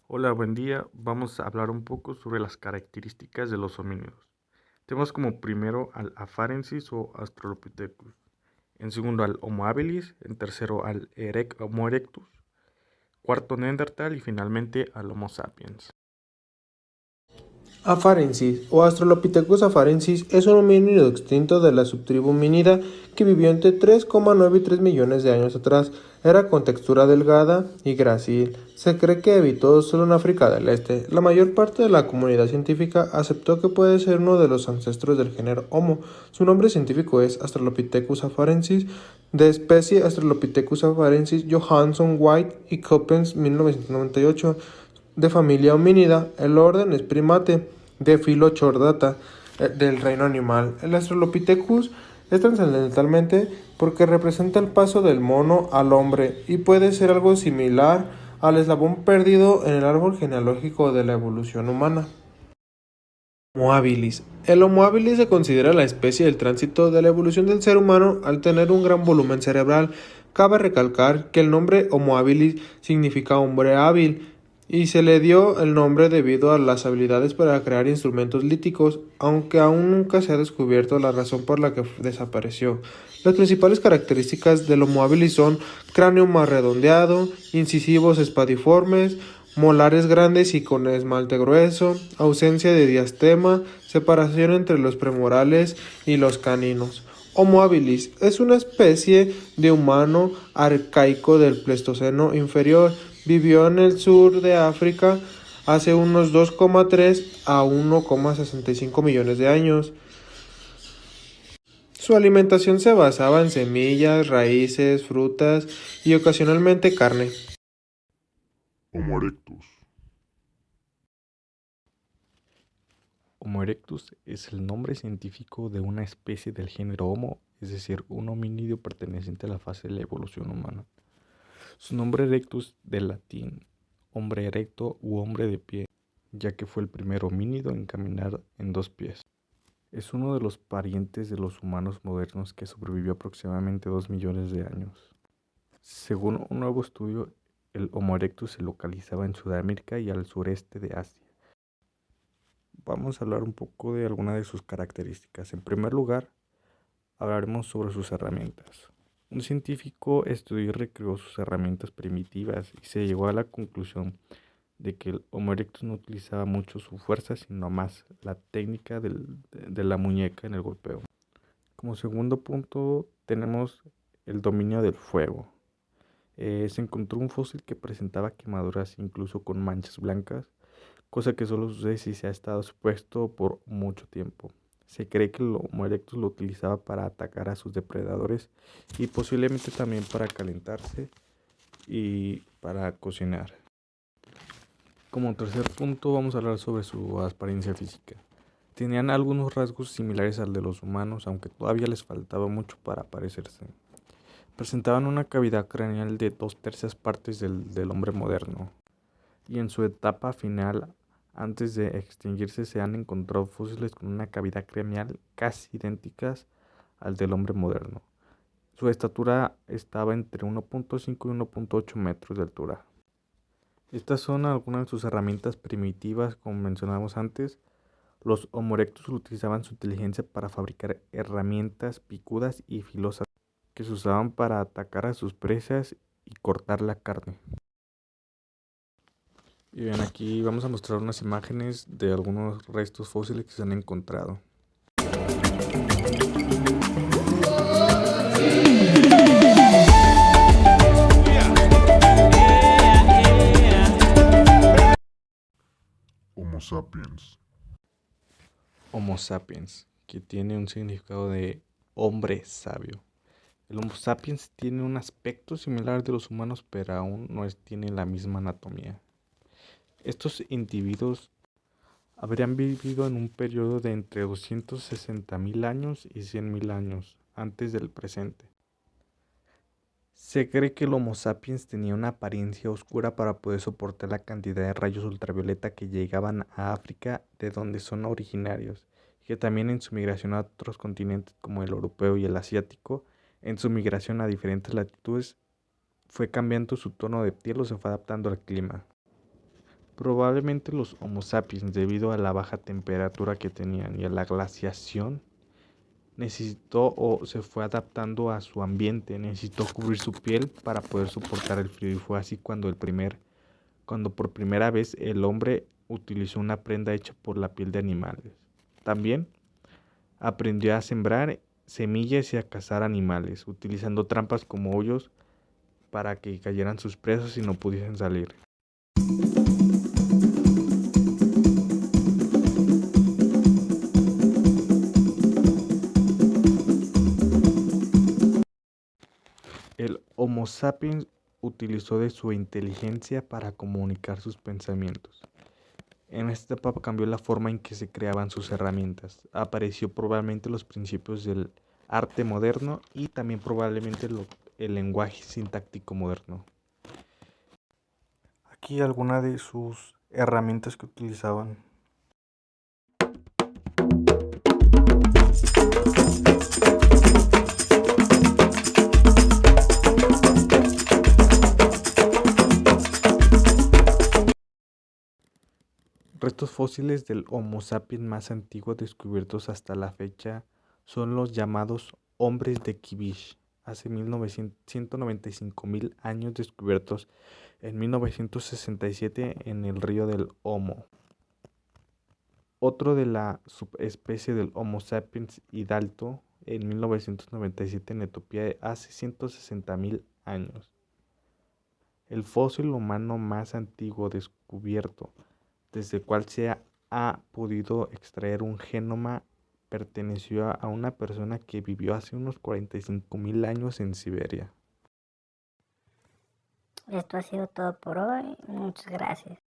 Hola, buen día. Vamos a hablar un poco sobre las características de los homínidos. Tenemos como primero al Afarensis o Australopithecus, en segundo al Homo habilis, en tercero al Homo erectus, cuarto Neandertal y finalmente al Homo sapiens. Afarensis o Australopithecus afarensis es un homínido extinto de la subtribu homínida que vivió entre 3,9 y 3 millones de años atrás. Era con textura delgada y grácil. Se cree que habitó solo en África del Este. La mayor parte de la comunidad científica aceptó que puede ser uno de los ancestros del género Homo. Su nombre científico es Australopithecus afarensis, de especie Australopithecus afarensis Johanson White y Coppens 1998. De familia homínida, el orden es primate, de filo chordata, del reino animal. El Australopithecus es trascendentalmente porque representa el paso del mono al hombre y puede ser algo similar al eslabón perdido en el árbol genealógico de la evolución humana. Homo habilis. El Homo habilis se considera la especie del tránsito de la evolución del ser humano al tener un gran volumen cerebral. Cabe recalcar que el nombre Homo habilis significa hombre hábil y se le dio el nombre debido a las habilidades para crear instrumentos líticos, aunque aún nunca se ha descubierto la razón por la que desapareció. Las principales características del Homo habilis son cráneo más redondeado, incisivos espadiformes, molares grandes y con esmalte grueso, ausencia de diastema, separación entre los premorales y los caninos. Homo habilis es una especie de humano arcaico del Pleistoceno inferior. Vivió en el sur de África hace unos 2,3 a 1,65 millones de años. Su alimentación se basaba en semillas, raíces, frutas y ocasionalmente carne. Homo erectus. Homo erectus es el nombre científico de una especie del género Homo, es decir, un homínido perteneciente a la fase de la evolución humana. Su nombre erectus del latín, hombre erecto u hombre de pie, ya que fue el primer homínido en caminar en dos pies. Es uno de los parientes de los humanos modernos que sobrevivió aproximadamente 2 millones de años. Según un nuevo estudio, el Homo erectus se localizaba en Sudamérica y al sureste de Asia. Vamos a hablar un poco de algunas de sus características. En primer lugar, hablaremos sobre sus herramientas. Un científico estudió y recreó sus herramientas primitivas y se llegó a la conclusión de que el Homo erectus no utilizaba mucho su fuerza, sino más la técnica de la muñeca en el golpeo. Como segundo punto tenemos el dominio del fuego. Se encontró un fósil que presentaba quemaduras incluso con manchas blancas, cosa que solo sucede si se ha estado expuesto por mucho tiempo. Se cree que el Homo erectus lo utilizaba para atacar a sus depredadores y posiblemente también para calentarse y para cocinar. Como tercer punto vamos a hablar sobre su apariencia física. Tenían algunos rasgos similares al de los humanos, aunque todavía les faltaba mucho para parecerse. Presentaban una cavidad craneal de 2/3 partes del hombre moderno, y en su etapa final, antes de extinguirse, se han encontrado fósiles con una cavidad craneal casi idénticas al del hombre moderno. Su estatura estaba entre 1,5 y 1,8 metros de altura. Estas son algunas de sus herramientas primitivas, como mencionamos antes. Los Homo erectus utilizaban su inteligencia para fabricar herramientas picudas y filosas que se usaban para atacar a sus presas y cortar la carne. Y bien, aquí vamos a mostrar unas imágenes de algunos restos fósiles que se han encontrado. Homo sapiens. Homo sapiens, que tiene un significado de hombre sabio. El Homo sapiens tiene un aspecto similar de los humanos, pero aún no tiene la misma anatomía. Estos individuos habrían vivido en un periodo de entre 260.000 años y 100.000 años antes del presente. Se cree que el Homo sapiens tenía una apariencia oscura para poder soportar la cantidad de rayos ultravioleta que llegaban a África, de donde son originarios, y que también en su migración a otros continentes como el europeo y el asiático, en su migración a diferentes latitudes, fue cambiando su tono de piel o se fue adaptando al clima. Probablemente los Homo sapiens, debido a la baja temperatura que tenían y a la glaciación, necesitó o se fue adaptando a su ambiente, necesitó cubrir su piel para poder soportar el frío y fue así cuando por primera vez el hombre utilizó una prenda hecha por la piel de animales. También aprendió a sembrar semillas y a cazar animales, utilizando trampas como hoyos para que cayeran sus presas y no pudiesen salir. El Homo sapiens utilizó de su inteligencia para comunicar sus pensamientos. En esta etapa cambió la forma en que se creaban sus herramientas. Apareció probablemente los principios del arte moderno y también probablemente el lenguaje sintáctico moderno. Aquí alguna de sus herramientas que utilizaban. Restos fósiles del Homo sapiens más antiguo descubiertos hasta la fecha son los llamados hombres de Kibish, hace 195.000 años, descubiertos en 1967 en el río del Omo. Otro de la subespecie del Homo sapiens hidalgo en 1997 en Etiopía hace 160.000 años. El fósil humano más antiguo descubierto, desde el cual se ha podido extraer un genoma, perteneció a una persona que vivió hace unos 45.000 años en Siberia. Esto ha sido todo por hoy. Muchas gracias.